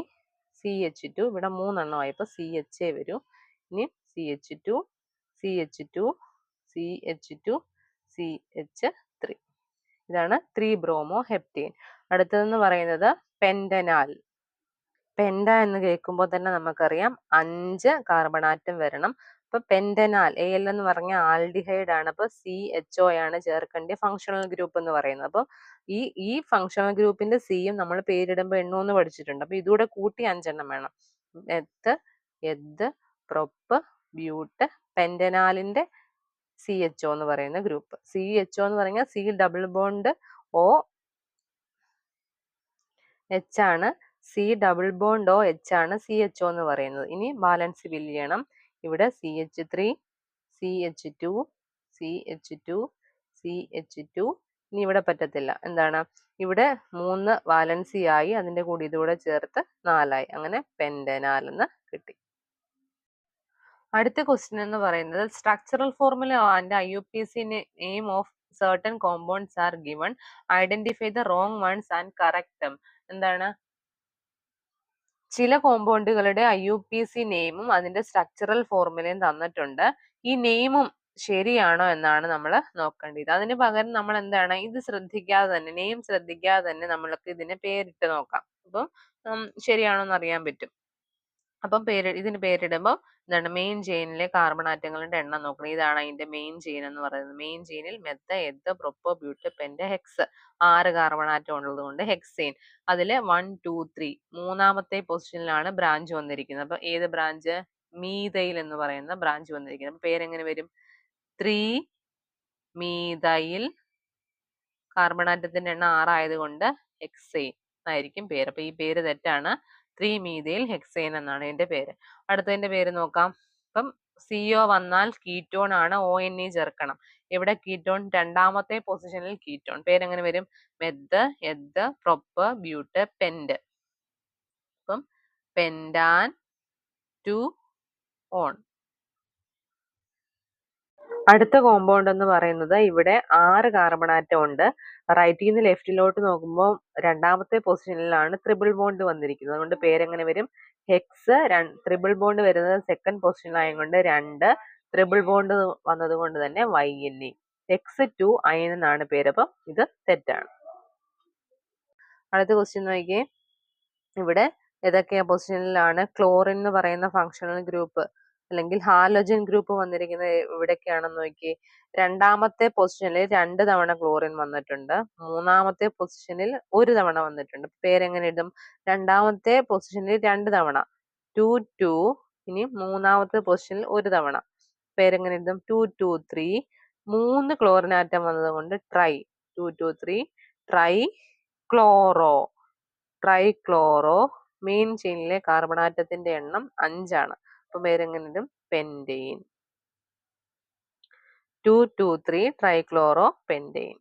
CH2, ഇവിടെ 3 എണ്ണമായി. ഇപ്പൊ CHA വരും. ഇനി CH2, CH2, CH2, CH3. ഇതാണ് 3 ബ്രോമോ ഹെപ്റ്റെയിൻ. അടുത്തതെന്ന് പറയുന്നത് പെന്റനാൽ. പെന്റ എന്ന് കേൾക്കുമ്പോൾ തന്നെ നമുക്കറിയാം 5 കാർബൺ ആറ്റം വരണം. അപ്പൊ പെന്റനാൽ, AL എന്ന് പറഞ്ഞ ആൽഡിഹൈഡ് ആണ്. അപ്പൊ CHO ആണ് ചേർക്കേണ്ട ഫങ്ഷണൽ ഗ്രൂപ്പ് എന്ന് പറയുന്നത്. അപ്പൊ ഈ ഫങ്ഷണൽ ഗ്രൂപ്പിന്റെ സിയും നമ്മൾ പേരിടുമ്പോൾ എണ്ണൂന്ന് പഠിച്ചിട്ടുണ്ട്. അപ്പൊ ഇതുകൂടെ കൂട്ടി 5 എണ്ണം വേണം. എത്ത്, എദ്, പ്രൊപ്പ്, ബ്യൂട്ട്, പെന്റനാലിന്റെ CHO എന്ന് പറയുന്ന ഗ്രൂപ്പ്. CHO എന്ന് പറഞ്ഞാൽ C double bond O H ആണ്. C double bond O H ആണ് CHO എന്ന് പറയുന്നത്. ഇനി ബാലൻസ് ഫില്ല് ചെയ്യണം. ഇവിടെ CH3, CH2, CH2, CH2. ഇനി ഇവിടെ പറ്റത്തില്ല. എന്താണ്? ഇവിടെ 3 വാലൻസി ആയി, അതിന്റെ കൂടി ഇതുകൂടെ ചേർത്ത് 4 ആയി. അങ്ങനെ പെന്റനാൽ എന്ന് കിട്ടി. അടുത്ത ക്വസ്റ്റ്യൻ എന്ന് പറയുന്നത് structural formula and IUPAC name of certain compounds are given. Identify the wrong ones and correct them. എന്താണ്? ചില കോമ്പൗണ്ടുകളുടെ IUPAC നെയിമും അതിന്റെ സ്ട്രക്ചറൽ ഫോർമുലയും തന്നിട്ടുണ്ട്. ഈ നെയിമും ശരിയാണോ എന്നാണ് നമ്മൾ നോക്കേണ്ടത്. അതിന് പകരം നമ്മൾ എന്താണ്, ഇത് ശ്രദ്ധിക്കാതെ തന്നെ, നെയിം ശ്രദ്ധിക്കാതെ തന്നെ നമ്മൾക്ക് ഇതിനെ പേരിട്ട് നോക്കാം. അപ്പം ശരിയാണോ എന്ന് അറിയാൻ പറ്റും. അപ്പം ഇതിന് പേരിടുമ്പോൾ എന്താണ്, മെയിൻ ചെയിനിലെ കാർബൺ ആറ്റങ്ങളുടെ എണ്ണം നോക്കണം. ഇതാണ് അതിന്റെ മെയിൻ ചെയിൻ എന്ന് പറയുന്നത്. മെയിൻ ചെയിനിൽ meth, eth, prop, but, pent, hex 6 carbon atom ഉള്ളത് കൊണ്ട് ഹെക്സെയിൻ. അതില് 1 2 3 മൂന്നാമത്തെ പൊസിഷനിലാണ് ബ്രാഞ്ച് വന്നിരിക്കുന്നത്. അപ്പൊ ഏത് ബ്രാഞ്ച്? മീതൈൽ എന്ന് പറയുന്ന ബ്രാഞ്ച് വന്നിരിക്കുന്നത്. അപ്പൊ പേരെങ്ങനെ വരും? 3 മീതൈൽ. കാർബൺ ആറ്റത്തിന്റെ എണ്ണം 6 ആയതുകൊണ്ട് ഹെക്സെയിൻ ആയിരിക്കും പേര്. അപ്പൊ ഈ പേര് തെറ്റാണ്. 3 മീതൈൽ ഹെക്സെയിൻ എന്നാണ് ഇതിന്റെ പേര്. അടുത്തതിന്റെ പേര് നോക്കാം. അപ്പം CO വന്നാൽ കീറ്റോൺ ആണ്, ONE ചേർക്കണം. ഇവിടെ കീറ്റോൺ രണ്ടാമത്തെ പൊസിഷനിൽ കീറ്റോൺ. പേരെങ്ങനെ വരും? Meth, eth, prop, but, pent. അപ്പം പെന്റാൻ 2 ഓൺ. അടുത്ത കോമ്പൗണ്ട് എന്ന് പറയുന്നത് ഇവിടെ 6 കാർബൺ ആറ്റം ഉണ്ട്. റൈറ്റിൽ നിന്ന് ലെഫ്റ്റിലോട്ട് നോക്കുമ്പോൾ രണ്ടാമത്തെ പൊസിഷനിലാണ് ട്രിപ്പിൾ ബോണ്ട് വന്നിരിക്കുന്നത്. അതുകൊണ്ട് പേരെങ്ങനെ വരും? ഹെക്സ്. ട്രിപ്പിൾ ബോണ്ട് വരുന്നത് സെക്കൻഡ് പൊസിഷനിലായതുകൊണ്ട് 2, ട്രിപ്പിൾ ബോണ്ട് വന്നത് കൊണ്ട് തന്നെ YNE. ഹെക്സ് 2 അയൺ എന്നാണ് പേര്. അപ്പം ഇത് തെറ്റാണ്. അടുത്ത ക്വസ്റ്റ്യൻ നോക്കിയേ. ഇവിടെ ഏതൊക്കെയാ പൊസിഷനിലാണ് ക്ലോറിൻ എന്ന് പറയുന്ന ഫങ്ഷണൽ ഗ്രൂപ്പ് അല്ലെങ്കിൽ ഹാലോജൻ ഗ്രൂപ്പ് വന്നിരിക്കുന്നത് എവിടേക്കാണെന്ന് നോക്കി. രണ്ടാമത്തെ പൊസിഷനിൽ 2 തവണ ക്ലോറിൻ വന്നിട്ടുണ്ട്. മൂന്നാമത്തെ പൊസിഷനിൽ 1 തവണ വന്നിട്ടുണ്ട്. പേരെങ്ങനെ എഴുതും? രണ്ടാമത്തെ പൊസിഷനിൽ 2 തവണ 2 2. ഇനി മൂന്നാമത്തെ പൊസിഷനിൽ 1 തവണ. പേരെങ്ങനെ എഴുതും? 2 2 3. 3 ക്ലോറിൻ ആറ്റം വന്നത് കൊണ്ട് tri. 2 2 3 tri chloro. Trichloro. Main ചെയിനിലെ കാർബൺ ആറ്റത്തിന്റെ എണ്ണം 5 ആണ്. അപ്പൊ പേരെങ്ങനെ ഇടും? പെന്റെയിൻ. 2 2 3 trichloro pentane.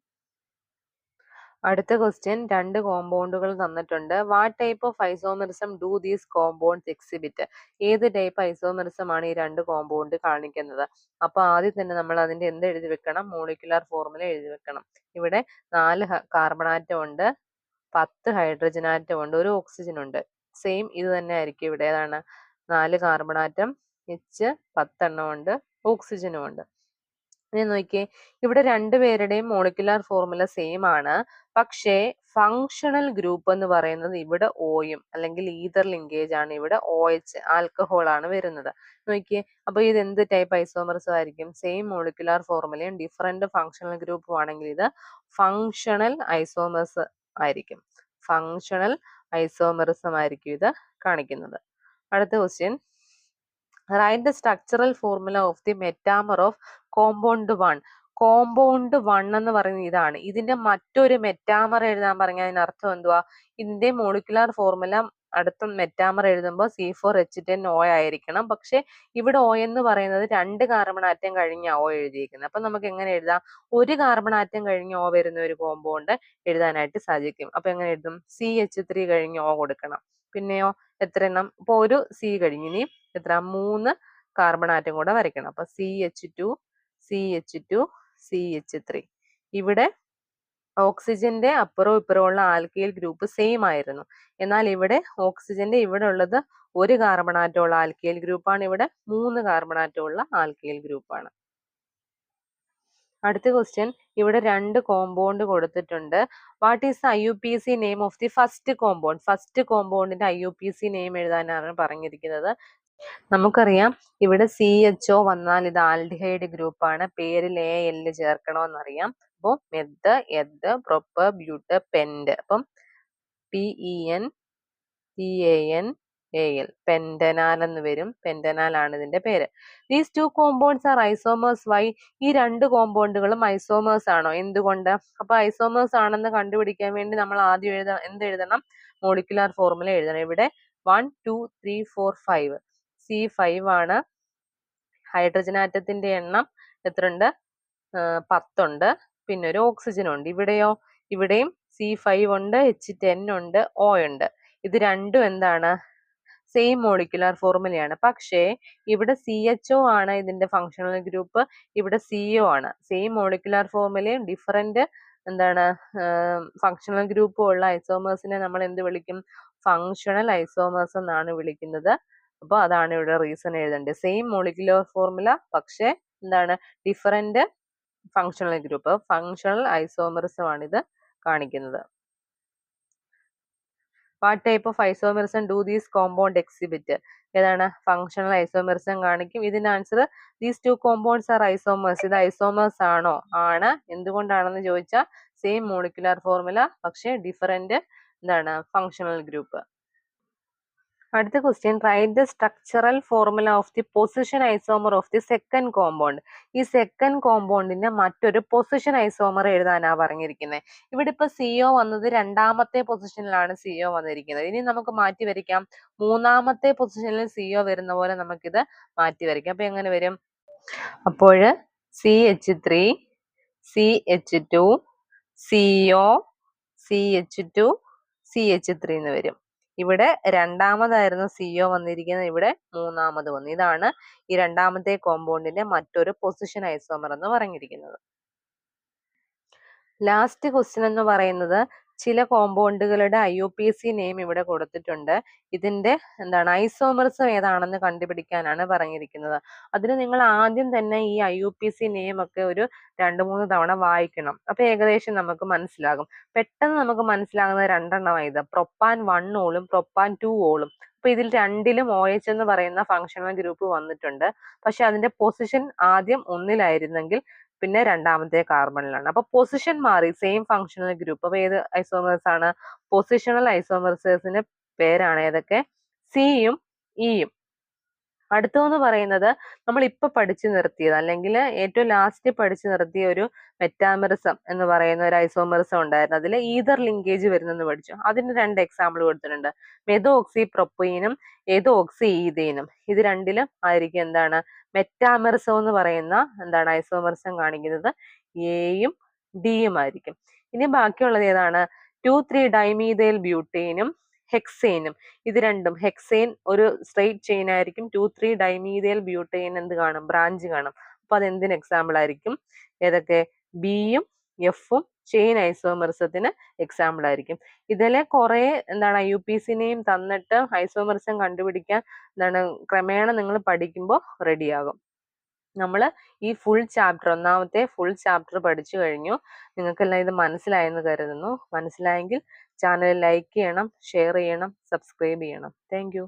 അടുത്ത ക്വസ്റ്റ്യൻ, 2 കോമ്പൗണ്ടുകൾ തന്നിട്ടുണ്ട്. What type of isomerism do these compounds exhibit? ഏത് ടൈപ്പ് ഐസോമെറിസം ആണ് ഈ 2 കോമ്പൗണ്ട് കാണിക്കുന്നത്? അപ്പൊ ആദ്യം തന്നെ നമ്മൾ അതിന്റെ എന്ത് എഴുതി വെക്കണം? മോളിക്കുലാർ ഫോർമുല എഴുതി വെക്കണം. ഇവിടെ 4 കാർബൺ ആറ്റം ഉണ്ട്, 10 ഹൈഡ്രജൻ ആറ്റം ഉണ്ട്, 1 ഓക്സിജൻ ഉണ്ട്. സെയിം ഇത് തന്നെ ആയിരിക്കും ഇവിടെ. ഏതാണ്? 4 കാർബൺ ആറ്റം, H 10 എണ്ണം ഉണ്ട്, ഓക്സിജനും ഉണ്ട്. ഇനി നോക്കിയേ, ഇവിടെ രണ്ടുപേരുടെയും മോളിക്കുലാർ ഫോർമുല സെയിം ആണ്. പക്ഷേ ഫങ്ഷണൽ ഗ്രൂപ്പ് എന്ന് പറയുന്നത് ഇവിടെ ഓയും അല്ലെങ്കിൽ ഈതർ ലിങ്കേജ് ആണ്, ഇവിടെ OH ആൽക്കഹോൾ ആണ് വരുന്നത്. നോക്കിയേ, അപ്പൊ ഇത് എന്ത് ടൈപ്പ് ഐസോമർസം ആയിരിക്കും? സെയിം മോളിക്കുലാർ ഫോർമുലയും ഡിഫറെന്റ് ഫങ്ഷണൽ ഗ്രൂപ്പും ആണെങ്കിൽ ഇത് ഫങ്ഷണൽ ഐസോമേഴ്സ് ആയിരിക്കും. ഫങ്ഷണൽ ഐസോമറിസം ആയിരിക്കും ഇത് കാണിക്കുന്നത്. അടുത്ത question, write the structural formula of the metamer of compound 1. Compound 1 എന്ന് പറയുന്നത് ഇതാണ്. ഇതിന്റെ മറ്റൊരു മെറ്റാമർ എഴുതാൻ പറഞ്ഞാൽ അതിനർത്ഥം എന്തുവാ? ഇതിന്റെ മോളിക്കുലാർ ഫോർമുല അടുത്ത മെറ്റാമർ എഴുതുമ്പോൾ C4H10O ആയിരിക്കണം. പക്ഷെ ഇവിടെ O എന്ന് പറയുന്നത് 2 കാർബൺ ആറ്റം കഴിഞ്ഞ O എഴുതിയിരിക്കുന്നത്. അപ്പൊ നമുക്ക് എങ്ങനെ എഴുതാം? ഒരു കാർബൺ ആറ്റം കഴിഞ്ഞ് O വരുന്ന ഒരു കോമ്പൗണ്ട് എഴുതാനായിട്ട് സാധിക്കും. അപ്പൊ എങ്ങനെ എഴുതും? CH3 കഴിഞ്ഞ് O കൊടുക്കണം. പിന്നെയോ എത്ര എണ്ണം? ഇപ്പൊ ഒരു C കഴിഞ്ഞ്, ഇനി എത്ര? 3 കാർബൺ ആറ്റം കൂടെ വരയ്ക്കണം. അപ്പൊ CH2 CH2 CH3. ഇവിടെ ഓക്സിജന്റെ അപ്പുറവും ഇപ്പുറവും ഉള്ള ആൽക്കൈൽ ഗ്രൂപ്പ് സെയിം ആയിരുന്നു. എന്നാൽ ഇവിടെ ഓക്സിജന്റെ ഇവിടെ ഉള്ളത് ഒരു കാർബൺ ആറ്റം ഉള്ള ആൽക്കൈൽ ഗ്രൂപ്പാണ്, ഇവിടെ 3 കാർബൺ ആറ്റം ഉള്ള ആൽക്കൈൽ ഗ്രൂപ്പാണ്. അടുത്ത ക്വസ്റ്റ്യൻ, ഇവിടെ 2 കോമ്പൗണ്ട് കൊടുത്തിട്ടുണ്ട്. What is IUPAC name of the first compound? First കോമ്പൗണ്ടിന്റെ IUPAC നെയിം എഴുതാനാണ് പറഞ്ഞിരിക്കുന്നത്. നമുക്കറിയാം ഇവിടെ CHO വന്നാൽ ഇത് ആൽഡിഹൈഡ് ഗ്രൂപ്പാണ്, പേരിൽ AL ചേർക്കണമെന്നറിയാം. അപ്പോൾ meth, eth, prop, but, pent. അപ്പം PEN TANAL പെന്റനാൽ എന്ന് വരും. പെന്റനാൽ ആണ് ഇതിന്റെ പേര്. These two compounds are isomers. Why? ഈ 2 കോമ്പൗണ്ടുകളും ഐസോമേഴ്സ് ആണോ? എന്തുകൊണ്ട്? അപ്പൊ ഐസോമേഴ്സ് ആണെന്ന് കണ്ടുപിടിക്കാൻ വേണ്ടി നമ്മൾ ആദ്യം എന്തെഴുതണം? മോളിക്കുലാർ ഫോർമുല എഴുതണം. ഇവിടെ 1 2 3 4 5 C5 ആണ്. ഹൈഡ്രജൻ ആറ്റത്തിന്റെ എണ്ണം എത്രയുണ്ട്? 10 ഉണ്ട്. പിന്നെ ഒരു ഓക്സിജൻ ഉണ്ട്. ഇവിടെയോ? ഇവിടെയും C5 ഉണ്ട്, H10 ഉണ്ട്, O ഉണ്ട്. ഇത് രണ്ടും എന്താണ്? സെയിം മോളിക്കുലാർ ഫോർമുലയാണ്. പക്ഷേ ഇവിടെ CHO ആണ് ഇതിന്റെ ഫങ്ഷണൽ ഗ്രൂപ്പ്, ഇവിടെ CO ആണ്. സെയിം മോളിക്കുലാർ ഫോർമുലയും ഡിഫറെന്റ് എന്താണ് ഫങ്ഷണൽ ഗ്രൂപ്പും ഉള്ള ഐസോമേഴ്സിനെ നമ്മൾ എന്ത് വിളിക്കും? ഫങ്ഷണൽ ഐസോമേഴ്സ് എന്നാണ് വിളിക്കുന്നത്. അപ്പൊ അതാണ് ഇവിടെ റീസൺ എഴുതേണ്ടത്. സെയിം മോളിക്കുലർ ഫോർമുല പക്ഷെ എന്താണ് different functional group. Functional isomerism ആണ് ഇത് കാണിക്കുന്നത്. What type of isomerism do these compound exhibit? ഏതാണ്? ഫങ്ഷണൽ ഐസോമറിസം കാണിക്കും. ഇതിന്റെ answer these two compounds are isomers. ഇത് ഐസോമേഴ്സ് ആണോ? ആണ്. എന്തുകൊണ്ടാണെന്ന് ചോദിച്ചാൽ സെയിം മോളിക്കുലാർ ഫോർമുല പക്ഷെ ഡിഫറെന്റ് എന്താണ് ഫങ്ഷണൽ ഗ്രൂപ്പ്. അടുത്ത question, write the structural formula of the position isomer of the second compound. ഈ സെക്കൻഡ് കോമ്പൗണ്ടിന്റെ മറ്റൊരു പൊസിഷൻ ഐസോമർ എഴുതാനാ പറഞ്ഞിരിക്കുന്നത്. ഇവിടെ ഇപ്പൊ CO വന്നത് രണ്ടാമത്തെ പൊസിഷനിലാണ് CO വന്നിരിക്കുന്നത്. ഇനി നമുക്ക് മാറ്റി വരയ്ക്കാം. മൂന്നാമത്തെ പൊസിഷനിൽ CO വരുന്ന പോലെ നമുക്കിത് മാറ്റി വരയ്ക്കാം. അപ്പൊ എങ്ങനെ വരും? അപ്പോൾ CH3 CH2 CO CH2 CH3 എന്ന് വരും. ഇവിടെ രണ്ടാമതായിരുന്നു CO വന്നിരിക്കുന്നത്, ഇവിടെ മൂന്നാമത് വന്നു. ഇതാണ് ഈ രണ്ടാമത്തെ കോമ്പൗണ്ടിന്റെ മറ്റൊരു പൊസിഷൻ ഐസോമർ എന്ന് പറഞ്ഞിരിക്കുന്നത്. ലാസ്റ്റ് ക്വസ്റ്റ്യൻ എന്ന് പറയുന്നത് ചില കോമ്പൗണ്ടുകളുടെ IUPAC നെയിം ഇവിടെ കൊടുത്തിട്ടുണ്ട്. ഇതിന്റെ എന്താണ് ഐസോമർസം ഏതാണെന്ന് കണ്ടുപിടിക്കാനാണ് പറഞ്ഞിരിക്കുന്നത്. അതിന് നിങ്ങൾ ആദ്യം തന്നെ ഈ IUPAC നെയിം ഒക്കെ ഒരു 2-3 തവണ വായിക്കണം. അപ്പൊ ഏകദേശം നമുക്ക് മനസ്സിലാകും. പെട്ടെന്ന് നമുക്ക് മനസ്സിലാകുന്ന 2 എണ്ണമാണ്. പ്രൊപ്പാൻ 1 ഓളും പ്രൊപ്പാൻ 2 ഓളും. അപ്പൊ ഇതിൽ രണ്ടിലും OH എന്ന് പറയുന്ന ഫങ്ഷണൽ ഗ്രൂപ്പ് വന്നിട്ടുണ്ട്. പക്ഷെ അതിന്റെ പൊസിഷൻ ആദ്യം ഒന്നിലായിരുന്നെങ്കിൽ പിന്നെ രണ്ടാമത്തെ കാർബണിലാണ്. അപ്പൊ പൊസിഷൻ മാറി, സെയിം ഫങ്ഷണൽ ഗ്രൂപ്പ്. അപ്പൊ ഏത് ഐസോമേഴ്സ് ആണ്? പൊസിഷണൽ ഐസോമേഴ്സിന്റെ പേരാണ് ഏതൊക്കെ? സിയും ഇയും. അടുത്തതെന്ന് പറയുന്നത് നമ്മൾ ഇപ്പൊ പഠിച്ചു നിർത്തിയത് അല്ലെങ്കിൽ ഏറ്റവും ലാസ്റ്റ് പഠിച്ചു നിർത്തിയ ഒരു മെറ്റാമറിസം എന്ന് പറയുന്ന ഒരു ഐസോമറിസം ഉണ്ടായിരുന്നു. അതിൽ ഈതർ ലിങ്കേജ് വരുന്നെന്ന് പഠിച്ചു. അതിന് 2 എക്സാമ്പിൾ കൊടുത്തിട്ടുണ്ട്. മെതോക്സി പ്രൊപ്പീനും ഏതോക്സി ഈതീനും. ഇത് രണ്ടിലും ആയിരിക്കും എന്താണ് മെറ്റാമറിസം എന്ന് പറയുന്ന എന്താണ് ഐസോമറിസം കാണിക്കുന്നത് എയും ഡിയും ആയിരിക്കും. ഇനി ബാക്കിയുള്ളത് ഏതാണ്? 2,3 ഡൈമീഥൈൽ ബ്യൂട്ടേനും ഹെക്സേനും. ഇത് രണ്ടും ഹെക്സേൻ ഒരു സ്ട്രെയിറ്റ് ചെയിൻ ആയിരിക്കും. 2,3 ഡൈമീഥൈൽ ബ്യൂട്ടേൻ എന്ത് കാണും? ബ്രാഞ്ച് കാണും. അപ്പൊ അത് എന്തിന് എക്സാമ്പിൾ ആയിരിക്കും? ഏതൊക്കെ? ബിയും എഫും ചെയിൻ ഐസോമറിസത്തിന് എക്സാമ്പിൾ ആയിരിക്കും. ഇതിലെ കുറെ എന്താണ് IUPAC നെയിം തന്നിട്ട് ഐസോമറിസം കണ്ടുപിടിക്കാൻ എന്താണ് ക്രമേണ നിങ്ങൾ പഠിക്കുമ്പോൾ റെഡിയാകും. നമ്മൾ ഈ ഫുൾ ചാപ്റ്റർ ഒന്നാമത്തെ ഫുൾ ചാപ്റ്റർ പഠിച്ചു കഴിഞ്ഞു. നിങ്ങൾക്കെല്ലാം ഇത് മനസ്സിലായെന്ന് കരുതുന്നു. മനസ്സിലായെങ്കിൽ ചാനൽ ലൈക്ക് ചെയ്യണം, ഷെയർ ചെയ്യണം, സബ്സ്ക്രൈബ് ചെയ്യണം. താങ്ക്